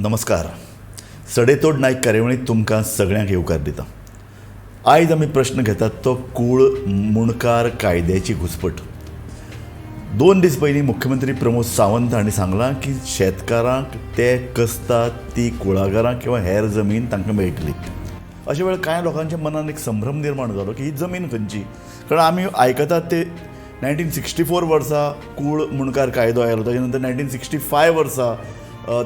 नमस्कार. सडेतोड नायक कार्यावळींत तुमकां सगळ्यांक येवकार दिता. आयज आमी प्रश्न घेतात तो कूळ मुणकार कायद्याची घुसपट. 2 दीस पयलीं मुख्यमंत्री प्रमोद सावंत हांणी सांगलां की शेतकारांक ते कसतात ती कुळागरां किंवा हेर जमीन तांकां मेळटली. अशे वेळार कांय लोकांच्या मनान एक संभ्रम निर्माण जालो की ही जमीन खंयची. कारण आमी आयकतात ते 1964 वर्सा कूळ मुणकार कायदो आयलो, ताचे नंतर 1965 वर्सा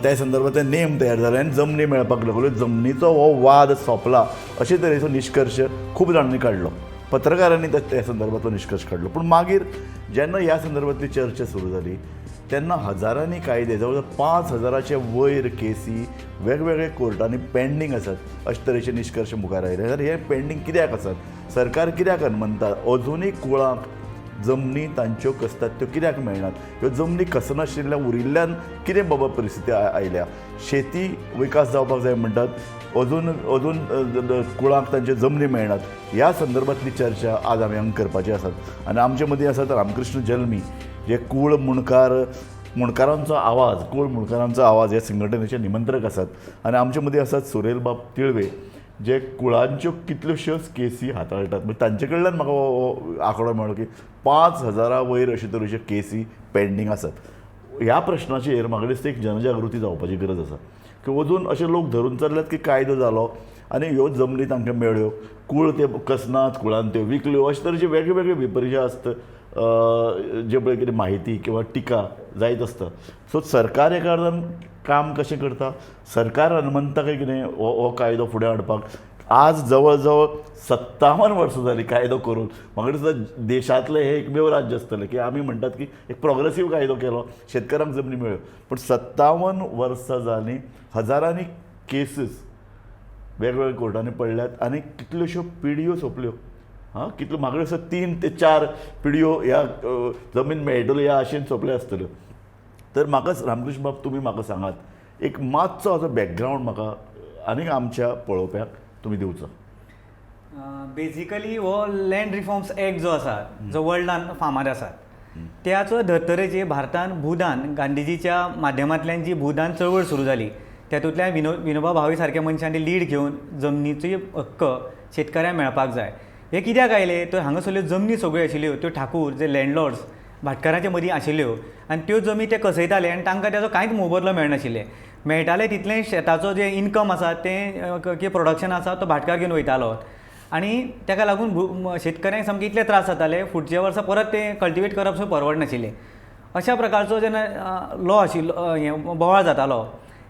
त्या संदर्भांतले नेम तयार जाले आनी जमनी मेळपाक लागल्यो. जमनीचो हो वाद सोंपला अशे तरेचो निश्कर्श खूब जाणांनी काडलो. पत्रकारांनी त्या संदर्भांतलो निश्कर्श काडलो. पूण मागीर जेन्ना ह्या संदर्भांतली चर्चा सुरू जाली तेन्ना हजारांनी कायदे, जवळ जवळ 5,000चे वयर केसी वेगवेगळ्या कोर्टांनी पेंडींग आसात अशे तरेचे निश्कर्श मुखार आयले. जाल्यार हे पेंडींग कित्याक आसात? सरकार कित्याक म्हणटा अजुनूय कुळांक जमनी तांच्यो कसतात त्यो कित्याक मेळनात? ह्यो जमनी कसनाशिल्ल्या उरिल्ल्यान कितें बाबा परिस्थिती आयल्या? शेती विकास जावपाक जाय म्हणटात, अजून कुळांक तांच्यो जमनी मेळनात. ह्या संदर्भांतली चर्चा आज आमी हांगा करपाची आसात. आनी आमचे मदीं आसात रामकृष्ण जल्मी, जे कूळ मुणकारांचो आवाज, कूळ मुणकारांचो आवाज ह्या संघटनेचे निमंत्रक आसात. आनी आमचे मदीं आसात सुरेलबाब तिळवे, जे कुळांच्यो कितल्योश्योच केसी हाताळटात. म्हणजे तांचे कडल्यान म्हाका हो आंकडो मेळ्ळो की 5,000 वयर अशे तरेच्यो केसी पेंडींग आसात. ह्या प्रश्नाचेर म्हाका दिसता एक जनजागृती जावपाची गरज आसा की अजून अशे लोक धरून चल्ल्यात की कायदो जालो आनी ह्यो जमनी तांकां मेळ्ळ्यो, कूळ ते कसनात, कुळान त्यो विकल्यो, अशे तरेचे वेगळे विपर्य आसता जे पळय कितें म्हायती किंवा टिका जायत आसता. सो सरकार एका अर्दान काम कशें करता? सरकार म्हणटा काय कितें हो कायदो फुडें हाडपाक आज जवळ जवळ 57 वर्सां जालीं कायदो करून. म्हाका दिसता देशांतलें हे एकमेव राज्य आसतलें की आमी म्हणटात की एक प्रोग्रेसीव कायदो केलो, शेतकारांक जमनी मेळ्ळ्यो. पूण 57 वर्सां जालीं हजारांनी केसीस वेगवेगळ्या कोर्टांनी पडल्यात आनी कितल्योश्यो पिढयो सोंपल्यो. कितल्यो म्हाका दिसता 3 ते 4 पिढयो ह्या जमीन मेळटल्यो ह्या आशेन सोंपल्यो आसतल्यो. तर म्हाका रामकृष्ण बाब तुमी म्हाका सांगात एक मातसो असो बॅकग्रावंड म्हाका आनीक आमच्या पळोवप्याक तुमी दिवचो. बेजिकली हो लँड रिफॉर्म्स एक्ट जो आसा, जो वर्ल्डान फामाद आसा, त्याचो धर्तरेचेर भारतान भूदान गांधीजीच्या माध्यमांतल्यान जी भूदान चळवळ सुरू जाली, तातूंतल्यान विनोबा भावे सारक्या मनशांनी लीड घेवन जमनीचो हक्क शेतकऱ्यांक मेळपाक जाय. हे कित्याक आयले? तर हांगासरल्यो जमनी सगळ्यो आशिल्ल्यो त्यो ठाकूर, जे लँडलॉर्ड्स भाटकारांच्या मदीं आशिल्ल्यो आनी त्यो जमी ते कसयताले आनी तांकां ताचो कांयच मोबदलो मेळनाशिल्ले. मेळटाले तितलें शेताचो जे इनकम आसा तें प्रोडक्शन आसा तो भाटकार घेवन वयतालो आनी ताका लागून शेतकऱ्यांक सामके इतले त्रास जाताले, फुडच्या वर्सा परत तें कल्टिवेट करप सुद्दां परवडनाशिल्लें. अशा प्रकारचो जेन्ना लॉ आशिल्लो, हें बोवाळ जातालो,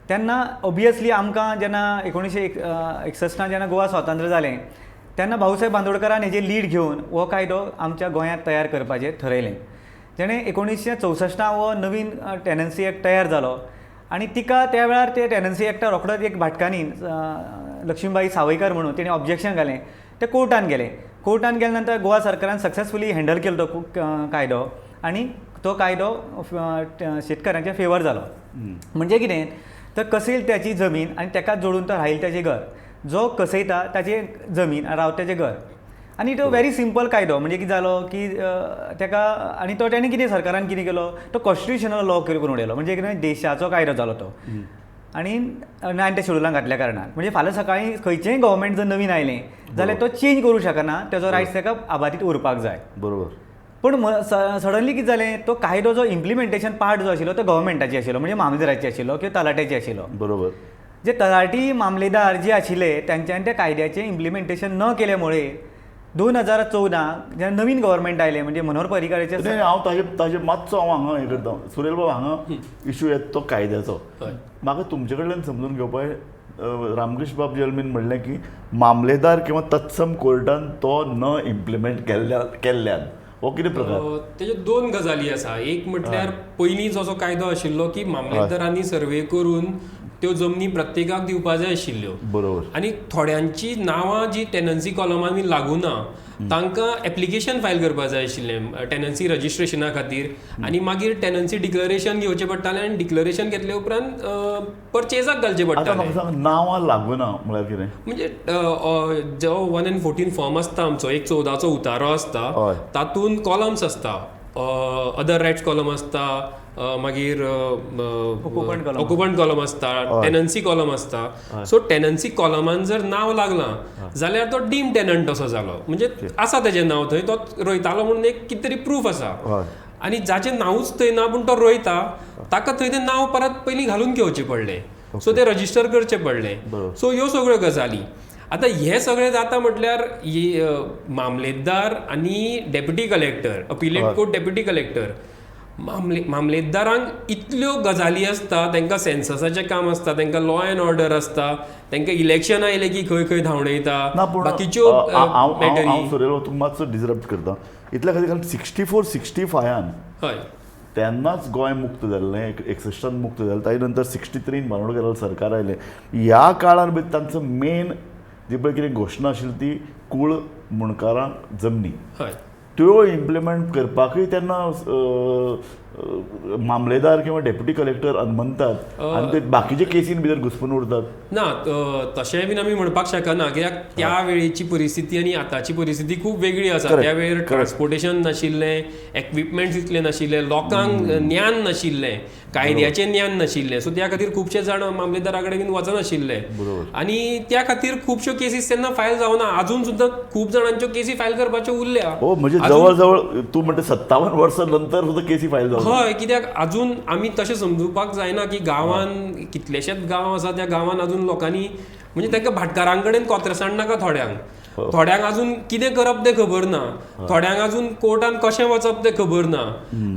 तेन्ना ऑबियसली आमकां जेन्ना 1961 जेन्ना गोवा स्वातंत्र्य जालें तेन्ना भाऊसाहेब बांदोडकरान हेजेर लीड घेवन हो कायदो आमच्या गोंयांत तयार करपाचें थारायलें. जेणें 1964 हो नवीन टेनन्सी एक्ट तयार जालो आनी तिका त्या वेळार ते टेनन्सी एक्टा रोखडोच एक भाटकानी लक्ष्मीबाई सावयकर म्हणून तिणें ऑब्जेक्शन घालें. ते कोर्टान गेलें. कोर्टान गेले नंतर गोवा सरकारान सक्सेसफुली हँडल केलो तो कायदो आनी तो कायदो शेतकऱ्यांच्या फेवर जालो. म्हणजे कितें? तर कसयली त्याची जमीन आनी ताका जोडून तो राहील त्याचें घर, जो कसयता ताची जमीन आनी रावत्याचें घर. आनी तो व्हेरी सिंपल कायदो. म्हणजे कितें जालो की ताका आनी तो तेणें कितें सरकारान कितें केलो, तो कॉन्स्टिट्युशनल लॉ करून उडयलो. म्हणजे कितें देशाचो कायदो जालो तो. आनी 9th शेड्युलान घातल्या कारणान म्हणजे फाल्यां सकाळीं खंयचेंय गव्हर्मेंट जर नवीन आयलें जाल्यार तो चेंज करूं शकना, तेजो रायट्स ताका आबादीत उरपाक जाय. बरोबर. पूण सडनली कितें जालें, तो कायदो जो इम्प्लिमेंटेशन पार्ट जो आशिल्लो तो गव्हर्मेंटाची आशिल्लो, म्हणजे मामलेदाराची आशिल्लो किंवा तलाट्याची आशिल्लो. बरोबर. जे तलाटी मामलेदार जे आशिल्ले तांच्यानी त्या कायद्याचें इम्प्लिमेंटेशन न केले मुळे 2014 जेन्ना नवीन गव्हर्मेंट आयलें, म्हणजे मनोहर पर्रीकाराचे हांव ताजे मातसो हांगा हें करता. सुरेल बाब, हांगा इश्यू येता तो कायद्याचो. म्हाका तुमचे कडल्यान समजून घेवपाक रामकृष्ण बाब जल्मीन म्हणलें की मामलेदार किंवा तत्सम कोर्टान तो न इम्प्लिमेंट केल्ल्यान हो कितें प्रकार? तेजे 2 गजाली आसा. एक म्हटल्यार पयलीं जो कायदो आशिल्लो की मामलेदारांनी सर्वे करून त्यो जमनी प्रत्येकाक दिवपा जाय आशिल्ल्यो. बरोबर. आनी थोड्यांची नांवां जी टेनन्सी कॉलमांनी लागूना तांकां एप्लिकेशन फायल करपा जाय आशिल्लें टेनन्सी रजिस्ट्रेशना खातीर. आनी मागीर टेनन्सी डिक्लरेशन घेवचें पडटालें आनी डिक्लरेशन घेतले उपरांत परचेजाक घालचें पडटालें. नांवां लागूना म्हळ्यार कितें? म्हणजे जो 114 फॉर्म आसता आमचो, एक 14चो उतारो आसता, तातूंत कॉलम्स आसता. अदर रायट्स कॉलम आसता, मागीर Occupant column. ऑक्युपंट कॉलम आसता, टेनन्सी कॉलम आसता. सो टेनन्सी कॉलमान जर नांव लागलां जाल्यार तो डीम टेनंट असो जालो, म्हणजे आसा तेजें नांव थंय, तो रोयतालो म्हणून एक कितें तरी प्रूफ आसा. हय. आनी जाचें नांवूच थंय ना पूण तो रोयता ताका थंय तें नांव परत पयलीं घालून घेवचें पडलें. सो तें रजिस्टर करचें पडलें. सो ह्यो सगळ्यो गजाली. आतां हे सगळें जाता म्हटल्यार मामलेदार आनी deputy collector, appellate court deputy collector, मामलेदारांक इतल्यो गजाली आसता, तांकां सेन्ससाचें काम आसता, तांकां लॉ एंड ऑर्डर आसता, तांकां इलेक्शन आयलें की खंय खंय धांवडयता, ना पूण बाकीच्यो मॅटरी. हांव सुरेल तुका मातसो डिसरप्ट करता. इतल्या खातीर कारण 64-65 हय तेन्नाच गोंय मुक्त जाल्लें, 61 मुक्त जालें, ताजे नंतर 63 बांदोडकरांचें सरकार आयलें. ह्या काळार भितर तांचो मेन जी पळय कितें घोशणा आशिल्ली ती कूळ मुणकारांक जमनी, हय त्यो इम्प्लिमेंट करपाकूय तेन्ना मामलेदार किंवा डेप्युटी कलेक्टर अनमनतात आनी ते बाकीचे केसीन भितर घुस्पून उरतात. ना तशेंय बीन आमी म्हणपाक शकना, कित्याक त्या वेळेची परिस्थिती आनी आतांची परिस्थिती खूब वेगळी आसा. त्या वेळेर ट्रान्सपोर्टेशन नाशिल्लें, एक्विपमेंट्स इतले नाशिल्ले, लोकांक ज्ञान नाशिल्लें, कायद्याचें ज्ञान नाशिल्लें. सो त्या खातीर खुबशे जाण मामलेदारा कडेन बीन वचनाशिल्ले आनी त्या खातीर खुबश्यो केसीस तेन्ना फायल जावना. आजून सुद्दां खूब जाणांच्यो केसी फायल करपाच्यो उरल्या. हो, म्हणजे जवळ जवळ तूं म्हणटा 57 वर्सां नंतर सुद्दां केसी फायल जावना. हय, कित्याक आजून आमी तशें समजुपाक जायना की गांवांत कितलेशेच गांव आसा त्या गांवांत आजून लोकांनी, म्हणजे तांकां भाटकारां कडेन कोत्रेसाण नाका. थोड्यांक आजून कितें करप तें खबर ना, थोड्यांक आजून कोर्टान कशें वचप तें खबर ना.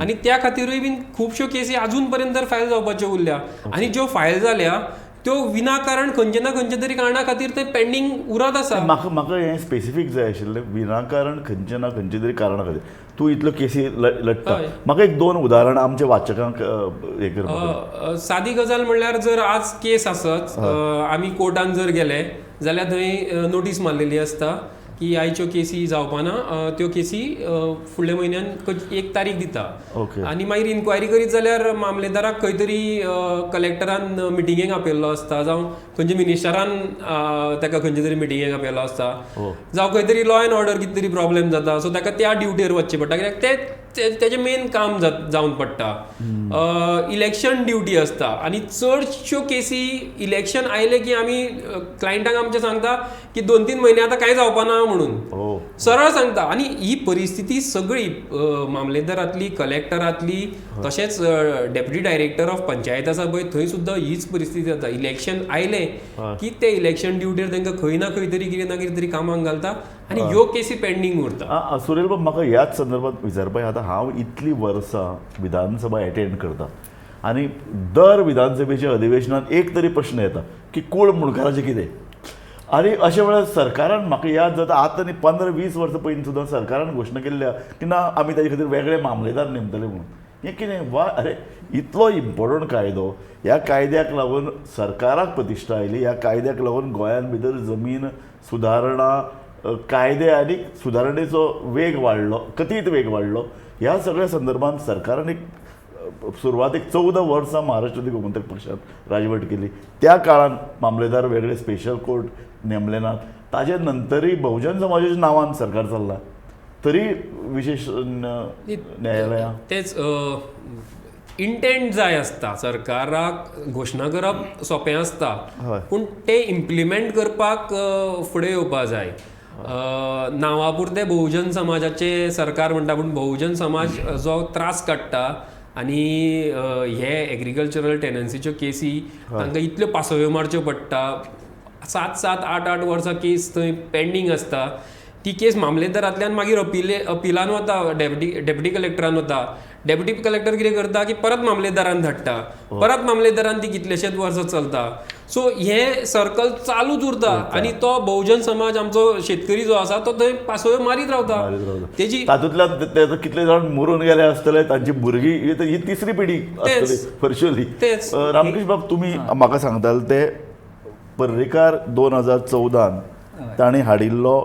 आनी त्या खातीरूय बीन खुबश्यो केसी आजून पर्यंत फायल जावपाच्यो उरल्या. आनी ज्यो फायल जाल्या त्यो विनाकारण खंयचे ना खंयचे तरी कारणां खातीर ते पेंडींग उरत आसा. म्हाका हें स्पेसिफीक जाय आशिल्लें, विनाकारण खंयचे ना खंयचे तरी कारणां खातीर तूं इतल्यो केसी लडटा. म्हाका एक 2 उदाहरणां आमच्या वाचकांक हे करपाक. सादी गजाल म्हणल्यार जर आज केस आसत, आमी कोर्टान जर गेले जाल्यार थंय नोटीस मारलेली आसता की आयच्यो केसी जावपाना, त्यो केसी फुडल्या म्हयन्यान 1 तारीख दिता. आनी मागीर इन्क्वायरी करीत जाल्यार मामलेदाराक खंय तरी कलेक्टरान मिटिंगेक आपयल्लो आसता, जावं खंयच्या मिनिस्टरान ताका खंयचे तरी मिटिंगेक आपयल्लो आसता, जावं खंय तरी लॉ एंड ऑर्डर कितें तरी प्रॉब्लेम जाता. सो ताका त्या ड्युटीर वचचें पडटा, कित्याक तेजें मेन काम जावन पडटा. इलेक्शन ड्युटी आसता आनी चडश्यो केसी इलेक्शन आयले की आमी क्लायंटांक आमच्या सांगता की 2-3 म्हयने आतां कांय जावपाना म्हणून सरळ सांगता. आनी ही परिस्थिती सगळी मामलेदारांतली, कलेक्टरांतली, तशेंच डेप्युटी डायरेक्टर ऑफ पंचायत आसा पळय थंय सुद्दां हीच परिस्थिती जाता. इलेक्शन आयलें की ते इलेक्शन ड्युटीर तांकां खंय ना खंय तरी कितें ना कितें तरी कामाक घालता आनी ह्यो केसी पेंडींग उरता. सुरेल बाब, म्हाका ह्याच संदर्भात विचारपाक, आतां हांव इतली वर्सां विधानसभा एटेंड करता आनी दर विधानसभेच्या अधिवेशनात एक तरी प्रश्न येता की कूळ मुणकाराचें कितें. आनी अशा वेळार सरकारान, म्हाका याद जाता आतां न्ही 15-20 वर्सां पयलीं सुद्दां सरकारान घोशणा केल्ल्या की ना आमी ताजे खातीर वेगळे मामलेदार नेमतले म्हणून. हें कितें वा, अरे इतलो इम्पॉर्टंट कायदो, ह्या कायद्याक लागून सरकाराक प्रतिश्ठा आयली, ह्या कायद्याक लागून गोंयान भितर जमीन सुदारणा, कायदे आनी सुदारणेचो वेग वाडलो, कथीत वेग वाडलो. ह्या सगळ्या संदर्भात सरकारान एक सुरवातेक 14 वर्सां महाराष्ट्र गोमंतक पक्षान राजवट केली. त्या काळान मामलेदार वेगळे स्पेशल कोर्ट नेमले नात. ताजे नंतरय बहुजन समाजाच्या नांवान सरकार चल्ला, तरी विशेष न्यायालयां. तेच इंटेंट जाय आसता. सरकाराक घोशणा करप सोंपें आसता, पूण ते इम्प्लिमेंट करपाक फुडें येवपा जाय. नांवा पुरते बहुजन समाजाचे सरकार म्हणटा, पूण बहुजन समाज जो त्रास काडटा आनी हे एग्रीकल्चरल टेनन्सीच्यो केसी तांकां इतल्यो पासव्यो मारच्यो पडटा. 7-7, 8-8 वर्सां केस थंय पेंडींग आसता. ती केस मामलेदारांतल्यान मागीर अपिलान वता, डेप्युटी कलेक्टरान वता. डेप्युटी कलेक्टर कितें करता की परत मामलेदारान धाडटा, परत मामलेदारान ती कितलेशेच वर्सां चलता. सो हे सर्कल चालूच उरता आनी तो बहुजन समाज, आमचो शेतकरी जो आसा तो थंय पासव्यो मारीत रावता. तेजी तातूंतल्यान कितले जाण मरून गेले आसतले, तांची भुरगीं, ही तिसरी पिढी आसतली फॉर्च्युअली. रामकृष्ण बाब, तुमी म्हाका सांगताले ते पर्रीकार 2014 ताणें हाडिल्लो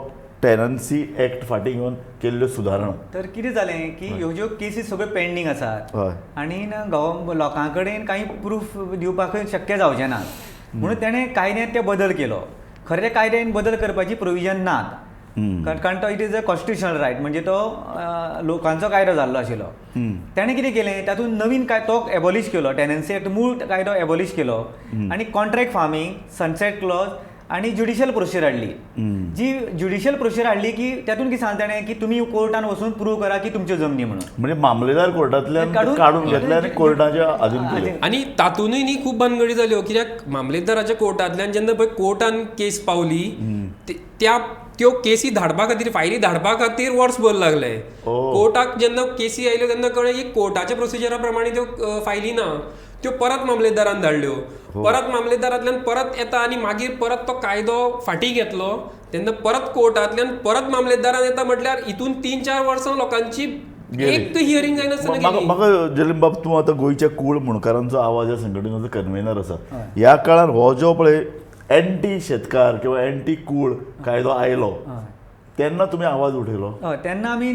टेनन्सी एक्ट फाटीं घेवन केल्ल्यो सुदारणा. तर कितें जालें की ह्यो ज्यो केसीस सगळ्यो पेंडींग आसात आनी लोकां कडेन कांय प्रूफ दिवपाकय शक्य जावचें ना, म्हणून तेणें कायद्यांत ते बदल केलो. खरें कायद्यान बदल करपाची प्रोविजन नात, कारण तो it is a constitutional right, म्हणजे तो लोकांचो कायदो जाल्लो आशिल्लो. ताणें कितें केलें, तातूंत नवीन तो एबॉलिश केलो, टेनन्सी एक्ट मूळ कायदो एबॉलिश केलो आनी कॉन्ट्रॅक्ट फार्मींग, सनसेट क्लॉज आनी ज्युडिशियल प्रोसिजर हाडली. जी ज्युडिशियल प्रोसिजर हाडली की तातूंत कितें सांगलें ताणें की तुमी कोर्टान वचून प्रूव करा की तुमच्यो जमनी म्हणून. म्हणजे मामलेदार कोर्टांतल्यान काडून घेतले आनी कोर्टाच्या अधीन केले. आनी तातूंतय न्ही खूब भानगडी जाल्यो, कित्याक मामलेदाराच्या कोर्टांतल्यान जेन्ना पळय कोर्टान केस पावली त्यो केसी धाडपा खातीर, फायली धाडपा खातीर वर्सभर लागले. कोर्टाक जेन्ना केसी आयल्यो तेन्ना कळ्ळें की कोर्टाच्या प्रोसिजरा प्रमाणे त्यो फायली ना, त्यो परत मामलेदारान धाडल्यो. परत मामलेदारांतल्यान परत येता आनी मागीर परत तो कायदो फाटीं घेतलो तेन्ना परत कोर्टांतल्यान परत मामलेदारान येता, म्हटल्यार हितून 3-4 वर्सां लोकांची एक हियरिंग जायनासतना गेली. म्हाका जलीम बाब, तूं आतां गोंयच्या कूळ मुणकारांचो आवाज ह्या संघटनेचो कन्व्हेनर आसा. ह्या काळार हो जो पळय एंटी शेतकार किंवा एंटी कूळ कायदो आयलो तेन्ना तुमी आवाज उठयलो. तेन्ना आमी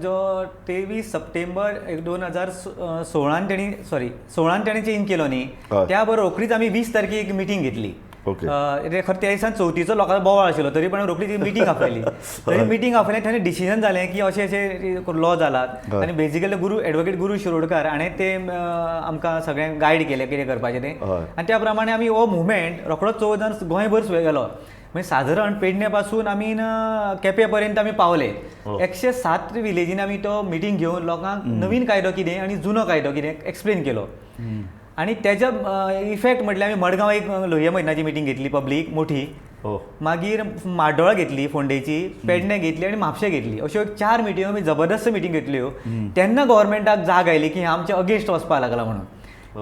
जो 23 सप्टेंबर 2016 तेणी चेंज केलो न्ही, त्या बरोबर रोखडीच आमी 20 तारखेक एक मिटींग घेतली. खरें त्या दिसान चवथीचो लोकांचो बोवाळ आशिल्लो, तरी पण रोखडीच मिटींग आपयली. तरी मिटींग आपयलें थंय डिसिजन जालें की अशें अशें लॉ जालात आनी बेजिकली एडवोकेट गुरू शिरोडकार हाणें ते आमकां सगळें गायड केलें कितें करपाचें तें. आनी त्या प्रमाणे आमी हो मुवमेंट रोखडोच 14 गोंयभर गेलो. म्हणजे साधारण पेडणे पासून आमी केपें पर्यंत आमी पावले. 107 विलेजीन आमी तो मिटींग घेवन लोकांक नवीन कायदो कितें आनी जुनो कायदो कितें एक्सप्लेन केलो. आनी तेच्या इफेक्ट म्हटल्यार आमी मडगांव एक लोहया मैदानाची मिटींग घेतली पब्लीक मोठी, मागीर माड्डोळा घेतली फोंडेची, पेडणे घेतली आनी म्हापशें घेतली. अश्यो 4 मिटींग आमी जबरदस्त मिटींग घेतल्यो. तेन्ना गव्हर्मेंटाक जाग आयली की आमच्या अगेन्स्ट वचपाक लागला म्हणून.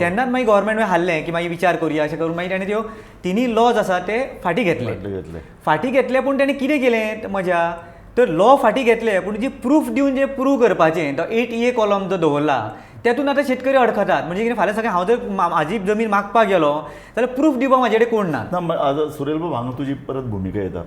तेन्नाच मागीर गव्हर्मेंट हाडलें की मागीर विचार करुया अशें करून मागीर ताणें त्यो तिनी लॉज आसा ते फाटीं घेतले. पूण ताणें कितें केलें मजा, तर लॉ फाटीं घेतले पूण जी प्रूफ दिवन जे प्रूव करपाचें तो 8A कॉलम जो दवरला तेतून आतां शेतकरी अडखतात. म्हणजे कितें फाल्यां सकाळीं हांव जर म्हाजी जमीन मागपाक गेलो जाल्यार प्रूफ दिवपाक म्हाजे कडेन कोण ना. आतां सुरेल बाब, हांगा तुजी परत भुमिका येता.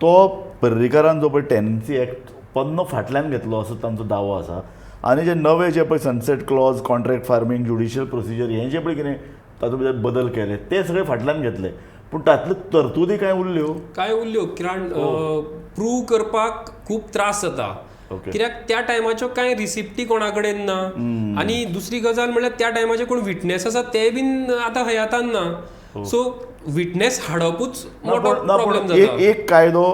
तो पर्रीकारान जो पळय टेनन्सी एक्ट पन्नो फाटल्यान घेतलो असो तांचो दावो आसा. आनी जे नवे जे पळय sunset clause, contract farming, judicial procedure हें जे पळय कितें तातूंत भितर बदल केले ते सगळे फाटल्यान घेतले. पूण तातल्यो तरतुदी कांय उरल्यो कारण प्रूव करपाक खूब त्रास जाता. कित्याक त्या टायमाच्यो कांय रिसिप्टी कोणा कडेन ना. आनी दुसरी गजाल म्हणल्यार त्या टायमाचे कोण विटनेस आसा ते बीन आतां हयातान ना. सो विटनेस हाडपूच मोठो प्रॉब्लेम जाता. एक कायदो,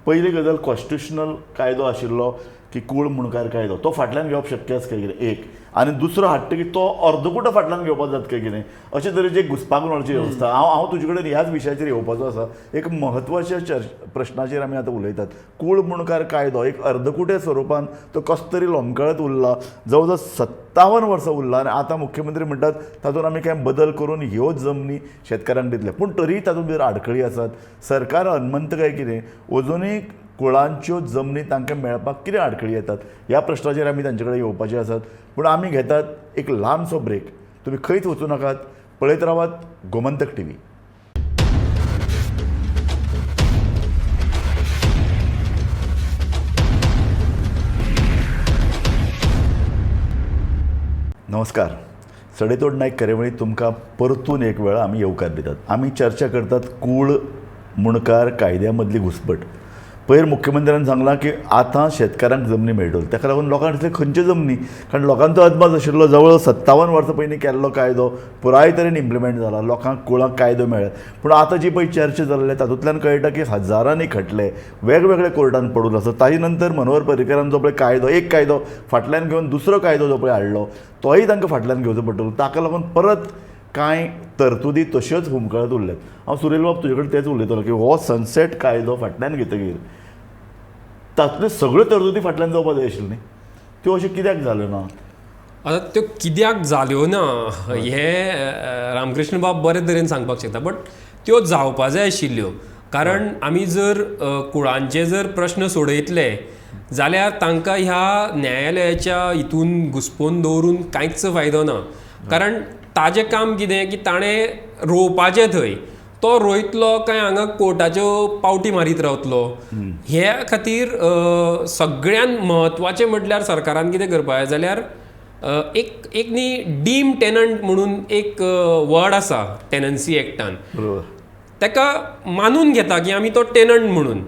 पयली गजाल कॉन्स्टिट्युशनल कायदो आशिल्लो की कूळ मुणकार कायदो, तो फाटल्यान घेवप शक्य आसा काय कितें एक. आनी दुसरो हाडटा की तो अर्दकुटो फाटल्यान घेवपाक जाता काय कितें, अशे तरेची एक घुसपागोंदळाची वेवस्था. हांव तुजे कडेन ह्याच विशयाचेर येवपाचो आसा. एक म्हत्वाच्या प्रश्नाचेर आमी आतां उलयतात. कूळ मुणकार कायदो एक अर्दकुटे स्वरुपान तो कसो तरी लोंबकळत उरला, जवळ जवळ 57 वर्सां उरला. आनी आतां मुख्यमंत्री म्हणटात तातूंत आमी कांय बदल करून ह्यो जमनी शेतकाऱ्यांक दितले. पूण तरी तातूंत भितर आडखळी आसात. सरकार अनमंत काय कितें, अजुनूय कुळांच्यो जमनी तांकां मेळपाक कितें आडखळी येतात, ह्या प्रश्नाचेर आमी तांचे कडेन येवपाचे आसात. पूण आमी घेतात एक ल्हानसो ब्रेक. तुमी खंयच वचूं नाकात, पळयत रावात गोमंतक TV. नमस्कार. सडेतोड नायक कार्यावळींत तुमकां परतून एक वेळा आमी येवकार दितात. आमी चर्चा करतात कूळ मुणकार कायद्या मदली घुसपट. पयर मुख्यमंत्र्यान सांगलां की आतां शेतकारांक जमनी मेळटल्यो. ताका लागून लोकांक दिसलें खंयच्यो जमनी, कारण लोकांचो अदमास आशिल्लो जवळ 57 वर्सां पयलीं केल्लो कायदो पुराय तरेन इम्प्लिमेंट जाला, लोकांक कुळांक कायदो मेळ्ळ्या. पूण आतां जी पळय चर्चा जाल्ले तातूंतल्यान कळटा की हजारांनी खटले वेगवेगळे कोर्टान पडून आसात. ताजे नंतर मनोहर पर्रीकारान जो पळय कायदो, एक कायदो फाटल्यान घेवन दुसरो कायदो जो पळय हाडलो तोय तांकां फाटल्यान घेवचो पडटलो. ताका लागून परत कांय तरतुदी तश्योच हुमकळत उरल्यात. हांव सुरेल बाब तुजे कडेन तेच उलयतलो की हो सनसेट कायदो फाटल्यान घेतकीर तातूंतल्यो सगळ्यो तरतुदी फाटल्यान जावपाक जाय आशिल्ल्यो न्ही, त्यो अश्यो कित्याक जाल्यो ना? आतां त्यो कित्याक जाल्यो ना हे रामकृष्ण बाब बरे तरेन सांगपाक शकता. बट त्यो जावपा जाय आशिल्ल्यो. कारण आमी जर कुळांचे जर प्रश्न सोडयतले जाल्यार तांकां ह्या न्यायालयाच्या हितून घुसपोवन दवरून कांयच फायदो ना. कारण ताजें काम कितें की ताणें रोवपाचें थंय, तो रोयतलो काय हांगा कोर्टाच्यो पावटी मारीत रावतलो. हे खातीर सगळ्यान म्हत्वाचें म्हटल्यार सरकारान कितें करपाक जाय जाल्यार एक न्ही डीम टेनंट म्हणून एक वर्ड आसा टेनन्सी एक्टान, ताका मानून घेता की आमी तो टेनंट म्हणून.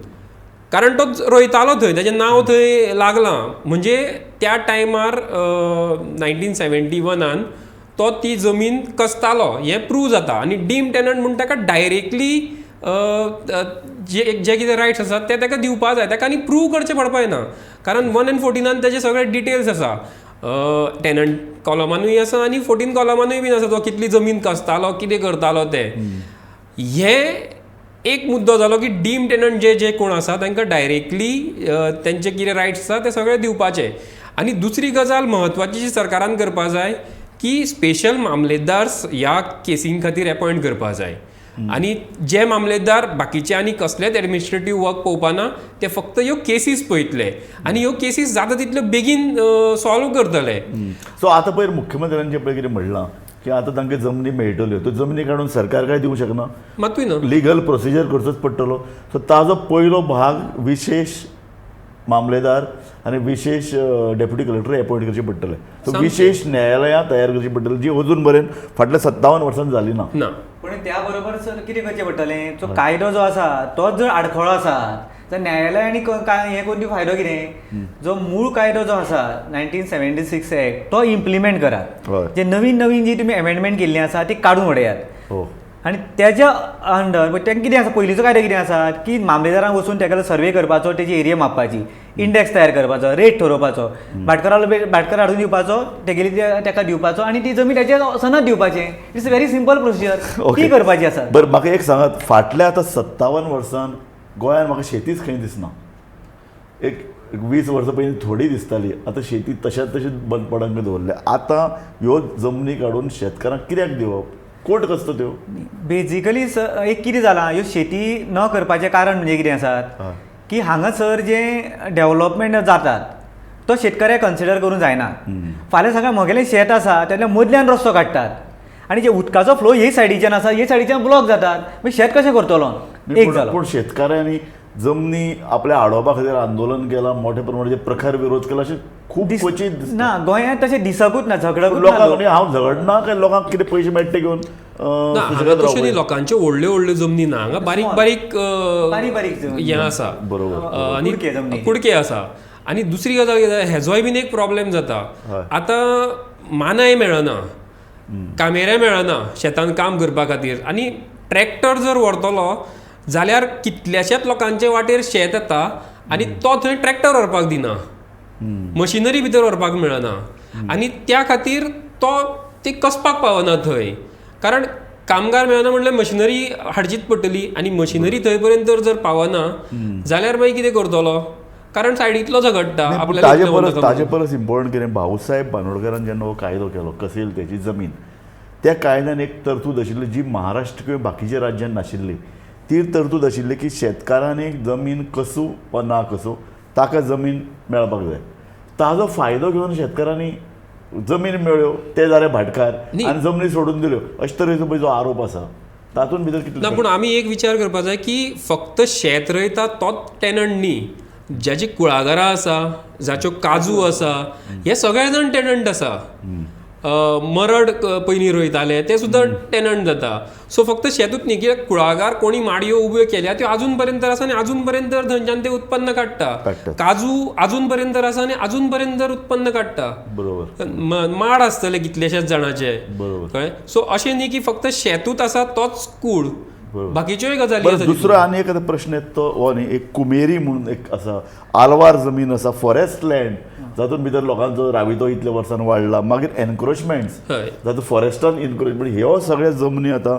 कारण तो रोयतालो थंय, तेजें नांव थंय लागलां. म्हणजे त्या टायमार 1971 तो ती जमीन कसतालो हें प्रूव जाता. आनी डीम टेनंट म्हणून ताका डायरेक्टली जे कितें रायट्स आसात ते ताका दिवपा जाय, ताका आनी प्रूव करचें पडपाक ना. कारण 1 and 14 तेजे सगळे डिटेल्स आसा, टेनंट कॉलमानूय आसा आनी 14 कॉलमानूय बीन आसा, तो कितली जमीन कसतालो, कितें करतालो ते. हें एक मुद्दो जालो की डीम टेनंट जे कोण आसा तांकां डायरेक्टली तेंचे कितें रायट्स आसा ते सगळे दिवपाचे. आनी दुसरी गजाल म्हत्वाची जी सरकारान करपा जाय की स्पेशल मामलेदार्स ह्या केसीं खातीर अपॉयंट करपा जाय. आनी जे मामलेदार बाकीचे आनी कसलेच एडमिनिस्ट्रेटीव वर्क पळोवपाना, ते फक्त ह्यो केसीस पळयतले आनी ह्यो केसीस जाता तितल्यो बेगीन सॉल्व करतले. सो आतां पयर मुख्यमंत्र्यांचे पळय कितें म्हणलां की आतां तांकां जमनी मेळटल्यो, त्यो जमनी काडून सरकार काय दिवंक शकना, मातूय ना. लिगल प्रोसिजर करचोच पडटलो. सो ताजो पयलो भाग विशेष मामलेदार आनी विशेष डेप्युटी कलेक्टर अपॉयंट करचे पडटले. सो विशेष न्यायालयां तयार करची पडटली, जी अजून मेरेन फाटल्या 57 वर्सांनी जाली ना. पण त्या बरोबर सर कितें करचें पडटलें, जो कायदो जो आसा तोच जर आडखळो आसा तर न्यायालयांनी हें करून फायदो कितें. जो मूळ कायदो जो आसा 1976 एक्ट तो इम्प्लिमेंट करात. जे नवीन नवीन जी तुमी अमेंडमेंट केल्ली आसा ती काडून उडयात. आनी तेज्या अंडर तेंकां कितें आसा, पयलींचो कायदो कितें आसा की मामलेदारांक वचून तेका सर्वे करपाचो, तेजी एरिया मापपाची, इंडेक्स तयार करपाचो, रेट थारोवपाचो, भाटकार हाडून दिवपाचो, तेगेली तेका दिवपाचो आनी ती जमीन तेच्या सनद दिवपाचें. इट्स व्हेरी सिंपल प्रोसिजर, ती करपाची आसा. बरं, म्हाका एक सांगात, फाटल्या आतां 57 वर्सान गोंयांत म्हाका शेतीच खंय दिसना. एक 20 वर्सां पयलीं थोडी दिसताली, आतां शेती तशाच तशीच बंद पडंक दवरल्या. आतां ह्यो जमनी काडून शेतकारांक कित्याक दिवप, कोर्ट कसतो त्यो. बेजिकली एक कितें जालां, ह्यो शेती न करपाचें कारण म्हणजे कितें आसात की हांगासर जे डेव्हलपमेंट जातात तो शेतकऱ्याक कन्सिडर करूंक जायना. फाल्यां सकाळ म्हगेलें शेत आसा त्यातल्या मदल्यान रस्तो काडटात आनी जे उदकाचो फ्लो हे सायडीच्यान आसा हे सायडीच्यान ब्लॉक जातात. मागीर शेत कशें करतलो. एक जालो. पूण शेतकाऱ्यांनी जमनी आपल्या आडोवपा खातीर आंदोलन केलां, मोठ्या प्रमाणाचे प्रखर विरोध केला, अशें खूब क्वचित दिसता. ना, गोंयांत तशें दिसकूच ना, झगडकूच लोकांक ना. हांव झगडना काय लोकांक कितें पयशे मेळटा घेवन तशें न्ही, लोकांचे व्हडल्यो जमनी ना, हांगा बारीक बारीक हें आसा, आनी कुडके आसा. आनी दुसरी गजाल कितें, हेजोय बीन एक प्रॉब्लेम जाता. आतां मानाय मेळना, कामेऱ्यां मेळना शेतान काम करपा खातीर. आनी ट्रॅक्टर जर व्हरतलो जाल्यार कितल्याशाच लोकांचे वाटेर शेत येता आनी तो थंय ट्रॅक्टर व्हरपाक दिना, मशिनरी भितर व्हरपाक मेळना. आनी त्या खातीर ती कसपाक पावना थंय. कारण कामगार मेळना म्हणल्यार मशिनरी हाडचीच पडटली आनी मशिनरी थंय पर्यंत जर पावना जाल्यार मागीर कितें करतलो. कारण सायडींतलो झगडटा. ताजे परस इम्पॉर्टंट कितें, भाऊसाहेब बांदोडकरान जेन्ना हो कायदो केलो कसेल त्याची जमीन, त्या कायद्यान एक तरतूद आशिल्ली जी महाराष्ट्र किंवा बाकीच्या राज्यांत नाशिल्ली. ती तरतूद आशिल्ली की शेतकारांनी जमीन कसू वा ना कसू ताका जमीन मेळपाक जाय. ताजो फायदो घेवन शेतकारांनी जमीन मेळ्यो, ते जाले भाटकार आनी जमनी सोडून दिल्यो, अशे तरेचो पळय जो आरोप आसा तातूंत भितर कितलो. ना, पूण आमी एक विचार करपाक जाय की फक्त शेत रोयता तोच टेनंट न्ही, ज्याची कुळागरां आसा, जाच्यो काजू आसा, हे सगळे जाण टेनंट आसा. मरड पयलीं रोयताले ते सुद्दां टेनंट जाता. सो फक्त शेतूच न्ही, कित्याक कुळागर कोणी माडयो उब्यो केल्या त्यो आजून पर्यंत आसा आनी आजून पर्यंत थंयच्यान ते उत्पन्न काडटा. काजू आजून पर्यंत आसा आनी आजून पर्यंत उत्पन्न काडटा. बरोबर, माड आसतले कितलेशेच जाणांचे. कळ्ळें. सो अशें न्ही की फक्त शेतूच आसा तोच कूळ, बाकीच्योय गजाली आसा. दुसरो आनी एक प्रश्न येता तो हो न्ही, एक कुमेरी म्हणून एक आसा, आलवार जमीन आसा, फॉरेस्ट लँड, जातून भितर लोकांचो राबितो इतल्या वर्सान वाडला. मागीर एनक्रोचमेंट्स, जातून फॉरेस्टान एनक्रोचमेंट, ह्यो सगळ्यो जमनी आतां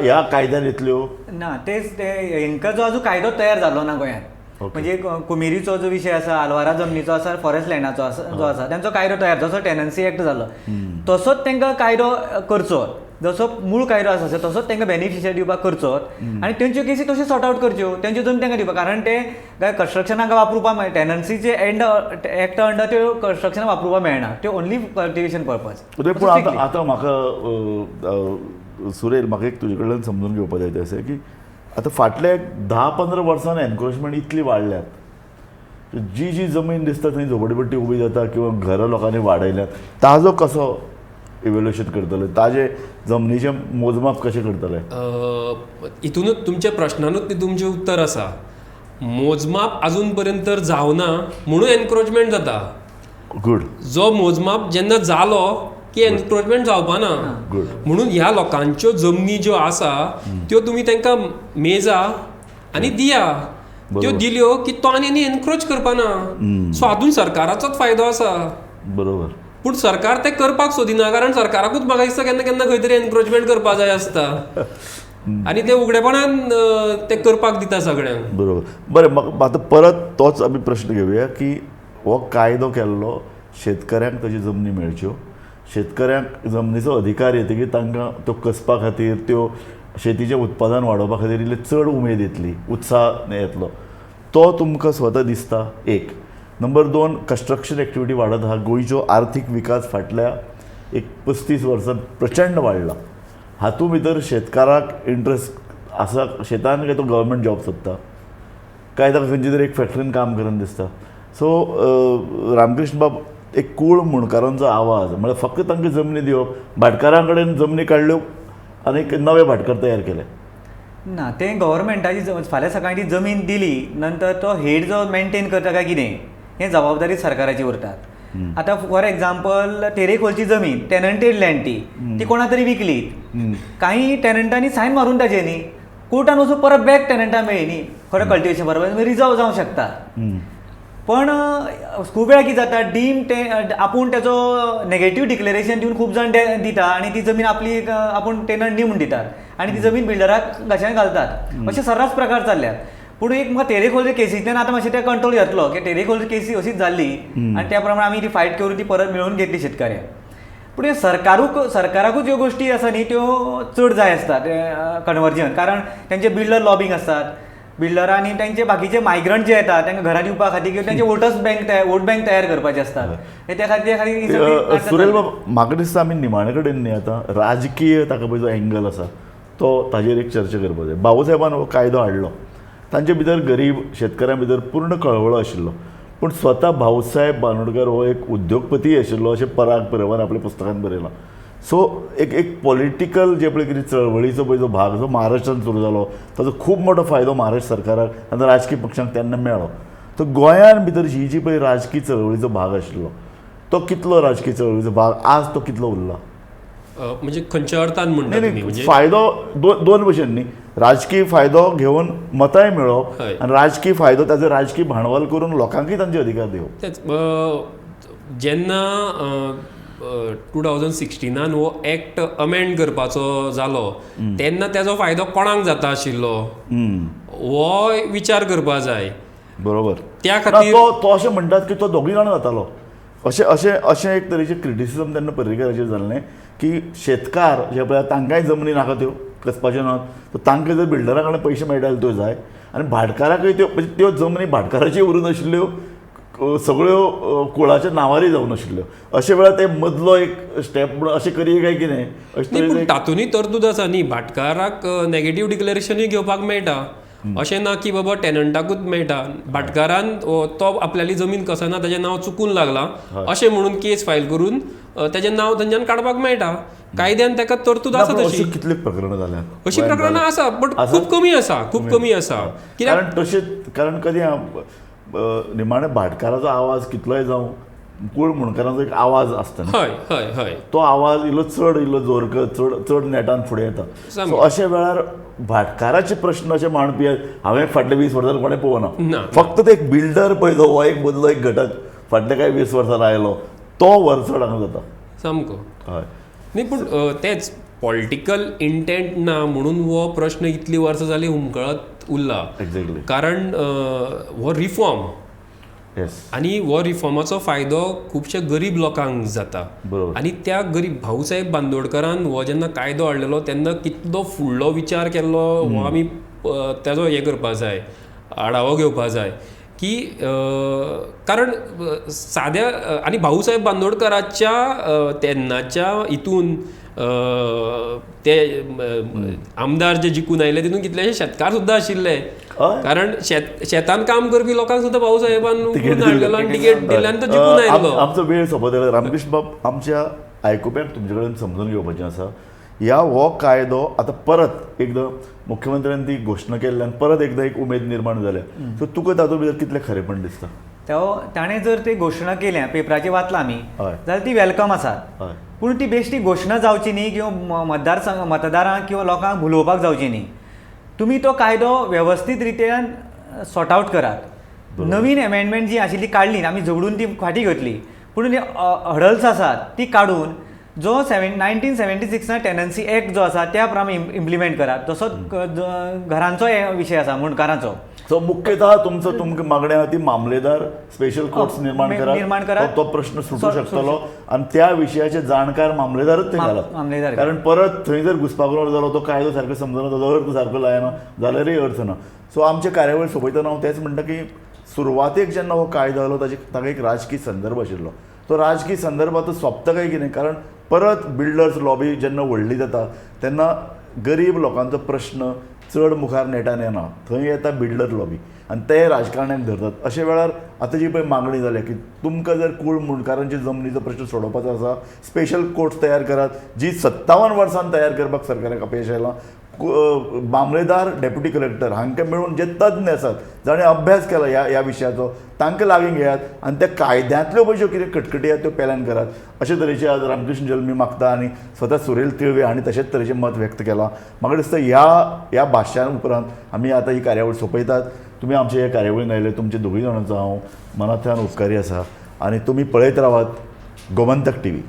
ह्या कायद्यान येतल्यो ना. तेच हांकां जो आजून कायदो तयार जालो ना गोंयांत. म्हणजे कुमेरीचो जो विशय आसा, आलवारा जमनीचो आसा, फॉरेस्ट लँडाचो जो आसा, तांचो कायदो तयार, जसो टेनन्सी एक्ट जालो तसोच तांकां कायदो करचो. जसो मूळ कायदो आसा तसोच तांकां बेनिफिशियरी दिवपाक करचो आनी तेंच्यो केसी तश्यो सॉर्ट आवट करच्यो, तेंच्यो जमीन तांकां दिवपाक. कारण ते कन्स्ट्रक्शनाक वापरपाक मेळटा. टेनन्सीचे एक्ट अंडर त्यो कन्स्ट्रक्शनाक वापरपाक मेळना, त्यो ओन्ली कल्टिवेशन पर्पज. पूण आतां म्हाका सुरेल, म्हाका एक तुजे कडल्यान समजून घेवपाक जाय तें अशें की आतां फाटल्या 10-15 वर्सान एनक्रोचमेंट इतली वाडल्यात, जी जमीन दिसता थंय झोपडपट्टी उबी जाता किंवा घरां लोकांनी वाडयल्यात, ताजो कसो इव्हॅल्युएशन करतले, ताजे जमनीचें मोजमाप कशें करतले. हितूनच तुमच्या प्रश्नानूच तुमचें उत्तर आसा. मोजमाप अजून पर्यंत तर जावना म्हणून एनक्रोचमेंट जाता. गुड जो मोजमाप जेन्ना जालो की एनक्रोचमेंट जावपाना. गुड म्हणून ह्या लोकांच्यो जमनी ज्यो आसा त्यो तुमी तांकां मेजा आनी दिया. त्यो दिल्यो की तो आनी एनक्रोच करपाना. सो हातून सरकाराचोच फायदो आसा. बरोबर. पूण सरकार ते करपाक सोदिना कारण सरकाराकूच म्हाका दिसता केन्ना केन्ना खंय तरी एनक्रोचमेंट करपाक जाय आसता आनी ते उगडेपणान ते करपाक दिता सगळ्यांक. बरोबर. बरें, म्हाका आतां परत तोच आमी प्रश्न घेवया की हो कायदो केल्लो शेतकऱ्यांक ताच्यो जमनी मेळच्यो, शेतकऱ्यांक जमनीचो अधिकार येतकीर तांकां त्यो कसपा खातीर, त्यो शेतीचें उत्पादन वाडोवपा खातीर इल्ली चड उमेद येतली, उत्साह येतलो, तो तुमकां स्वता दिसता? एक. नंबर 2, कन्स्ट्रक्शन एक्टिविटी वाडत आहा. गोंयचो आर्थीक विकास फाटल्या 35 वर्सांत प्रचंड वाडला. हातूंत भितर शेतकाराक इंट्रस्ट आसा शेतान, काय तो गव्हर्मेंट जॉब सोदता, काय ताका खंयचे तरी एक फॅक्टरीन काम करन दिसता. सो रामकृष्ण बाब, एक कूळ मुणकारांचो आवाज म्हळ्यार फक्त तांकां जमनी दिवप, भाटकारां कडेन जमनी काडल्यो आनी नवे भाटकार तयार केले. ना, ते गव्हर्मेंटाची फाल्यां सकाळी ती जमीन दिली नंतर तो हेड जो मेंटेन करता काय कितें हें जबाबदारी सरकाराची उरतात. आतां फॉर एग्जाम्पल तेरेखोलची जमीन टेनंटेड लँड ती कोणा तरी विकली, काही टेनंटांनी सायन मारून ताजे न्ही, कोर्टान वचून परत बॅक टेनंटां मेळ्ळी न्ही, खरें कल्टिवेशन बरोबर रिजर्व जावंक शकता. पण खूब वेळा कितें जाता, आपूण तेजो नेगेटीव डिक्लेरेशन दिवन खूब जाण दिता आनी ती जमीन आपली आपूण टेनंट न्ही म्हूण दितात आनी ती जमीन बिल्डराक घशांत घालतात. अशे सर्रास प्रकार चालल्यात. पूण एक म्हाका तेरेखोल केसींतल्यान आतां मातशें ते कंट्रोल येतलो की तेरेखोल केसी अशीच जाल्ली आनी त्या प्रमाणे आमी ती फायट करून ती परत मेळोवन घेतली शेतकऱ्यांक. पूण सरकाराकूच ह्यो गोश्टी आसा न्ही त्यो चड जाय आसतात कन्वर्जन, कारण तेंचे बिल्डर लॉबिंग आसतात, बिल्डर आनी तेंचे बाकीचे मायग्रंट जे येतात तांकां घरां दिवपा खातीर किंवा तेंचे वोट बँक तयार करपाचे असतात. त्या खातीर सुरेल बाब, म्हाका दिसता आमी निमाणे कडेन न्ही आतां राजकीय ताका पळय जो एंगल आसा तो ताजेर एक चर्चा करपाक जाय. बाबू साहेबान हो कायदो हाडलो, तांचे भितर गरीब शेतकऱ्यां भितर पूर्ण कळवळो आशिल्लो, पूण स्वता भाऊसाहेब बांदोडकर हो एक उद्योगपती आशिल्लो अशें पराग परवान आपल्या पुस्तकांत बरयलां. सो एक पॉलिटिकल जे पळय कितें चळवळीचो पळय जो भाग जो महाराष्ट्रांत सुरू जालो ताचो खूब मोठो फायदो महाराष्ट्र सरकाराक आनी राजकीय पक्षांक तेन्ना मेळ्ळो. तो गोंयान भितर ही जी पळय राजकीय चळवळीचो भाग आशिल्लो तो कितलो राजकीय चळवळीचो भाग आज तो कितलो उरला? म्हणजे खंयच्या अर्थान म्हणटा तुमी? म्हणजे फायदो दोन भशेन न्ही, राजकीय फायदो घेवन मतांय मेळोवप आनी राजकीय फायदो ताचो राजकीय भांडवल करून लोकांकय तांचे अधिकार दिवप. तेच जेन्ना 2016 हो एक्ट अमेंड करपाचो जालो तेन्ना तेजो फायदो कोणाक जाता आशिल्लो हो विचार करपा जाय. बरोबर. त्या खातीर तो अशें म्हणटात की तो दोगूय जाण जातालो. अशें एक तरेचें क्रिटिसिजम तेन्ना पर्रीकराचेर जाल्लें की शेतकार जे पळय तांकांय जमनी नाका त्यो कसपाच्यो नात, तर तांकां जर बिल्डरा कडल्यान पयशे मेळटाले त्यो जाय आनी भाटकाराकय त्यो जमनी भाटकाराची उरून आशिल्ल्यो सगळ्यो कुळाच्या नांवारी जावन आशिल्ल्यो. अशे वेळार ते मदलो एक स्टेप म्हणून अशें करिये काय कितें अशें तातूंतय तरतूद आसा न्ही. भाटकाराक नेगेटीव डिक्लेरेशनूय घेवपाक मेळटा, अशें ना की बाबा टेनंटाकूच मेळटा. भाटकारान तो आपल्याली जमीन कसना ताचें नांव चुकून लागलां अशें म्हणून केस फायल करून ताचें नांव थंयच्यान काडपाक मेळटा. कायद्यान ताका तरतूद आसा तशी. कितलीं प्रकरणां जाल्यात? अशी प्रकरणां आसा बट खूब कमी आसा. कारण कधी निमाणे भाटकाराचो आवाज कितलोय जावं कूळ मुणकाराचो एक आवाज आसता. हय तो आवाज इल्लो जोरकर चड नेटान फुडें येता. सो अशे वेळार भाटकाराचे प्रश्न अशे मांडपी हांवें फाटल्या 20 वर्सां कोणें पळोवना. फक्त ते एक बिल्डर पळय जो हो एक मदलो एक घटक फाटल्या काय 20 वर्सां आयलो तो वरचड हांगा जाता सामको. हय न्ही पूण तेच पॉलिटिकल इंटेंट ना म्हणून हो प्रश्न इतली वर्सां जाली हुमकळत उरला. एक्झॅक्टली. कारण हो रिफॉर्म आनी हो रिफॉर्माचो फायदो खुबशे गरीब लोकांक जाता. आनी त्या गरीब भाऊसाहेब बांदोडकरान हो जेन्ना कायदो हाडलेलो तेन्ना कितलो फुडलो विचार केल्लो हो आमी तेजो हें करपाक जाय, आढावो घेवपाक जाय की कारण साद्या आनी भाऊसाहेब बांदोडकराच्या तेन्नाच्या हितून ते आमदार जे जिखून आयले तितून कितलेशे शेतकार सुद्दां आशिल्ले. कारण शेतान काम करपी लोकांक सुद्दां भाऊसाहेबान हाडलेलो आनी तिकेट दिल्यान तो जिखून आयलो. आमचो वेळ सोंपत आयलो. रामकृष्ण बाब, आमच्या आयकुप्यांक तुमचे कडेन समजून घेवपाचें आसा ह्या हो कायदो आतां परत एकदां मुख्यमंत्र्यान ती घोशणा केल्ल्यान परत एकदां एक उमेद निर्माण जाल्या सो तुका तातूंत भितर कितलें खरेंपण दिसता? ताणें जर ती घोशणा केल्या पेपराचेर वाचलां आमी हय. जाल्यार ती वेलकम आसा हय पूण ती बेश्टी घोशणा जावची न्ही किंवा मतदारांक किंवा लोकांक भुलोवपाक जावची न्ही. तुमी तो कायदो वेवस्थीत रितीन सॉर्ट आवट करात. नवीन एमेंडमेंट जी आशिल्ली काडली आमी झगडून ती फाटीं घेतली पूण जी हडल्स आसात ती काडून जो 1976 टेनन्सी एक्ट जो आसा त्या प्रमाणे इम्प्लिमेंट करात. जसो घरांचो विशय आसा मुणकारांचो. सो मुख्यतः तुमकां मागणी आहा ती मामलेदार स्पेशल कोर्ट्स निर्माण करात. तो प्रश्न सुटू शकतलो आनी त्या विशयाचे जाणकार मामलेदारच ते घालात. मामलेदार कारण परत थंय जर घुसपागोंड जालो तो कायदो सारको समजना ताजो अर्थ सारको लायना जाल्यारय अर्थ ना. सो आमचे कार्यावळी सोंपयतना हांव तेंच म्हणटा की सुरवातेक जेन्ना हो कायदो आयलो ताका एक राजकीय संदर्भ आशिल्लो. तो राजकीय संदर्भांतूच सोंपता काय कितें? कारण परत बिल्डर्स लॉबी जेन्ना व्हडली जाता तेन्ना गरीब लोकांचो प्रश्न चड मुखार नेटान येना. थंय येता बिल्डर लॉबी आनी ते राजकारण्याक धरतात. अशे वेळार आतां जी पळय मागणी जाल्या की तुमकां जर कूळ मुणकारांची जमनीचो प्रश्न सोडोवपाचो आसा स्पेशल कोर्ट्स तयार करात, जी 57 वर्सां तयार करपाक सरकाराक अपयश आयलां. मामलेदार डेप्युटी कलेक्टर हांकां मेळून जे तज्ञ आसात जाणें अभ्यास केला ह्या विशयाचो तांकां लागीं घेयात आनी त्या कायद्यांतल्यो पळय ज्यो कितें कटकटी आहात त्यो पेल्यान करात. अशे तरेचे आज रामकृष्ण जल्मी मागता आनी स्वता सुरेल तिळवे हांणी तशेंच तरेचें मत व्यक्त केलां. म्हाका दिसता ह्या भाश्यां उपरांत आमी आतां ही कार्यावळ सोंपयतात. तुमी आमचे ह्या कार्यावळीन आयले तुमचे दोगूय जाणांचो हांव मनांतल्यान उपकारी आसा आनी तुमी पळयत रावात गोमंतक TV.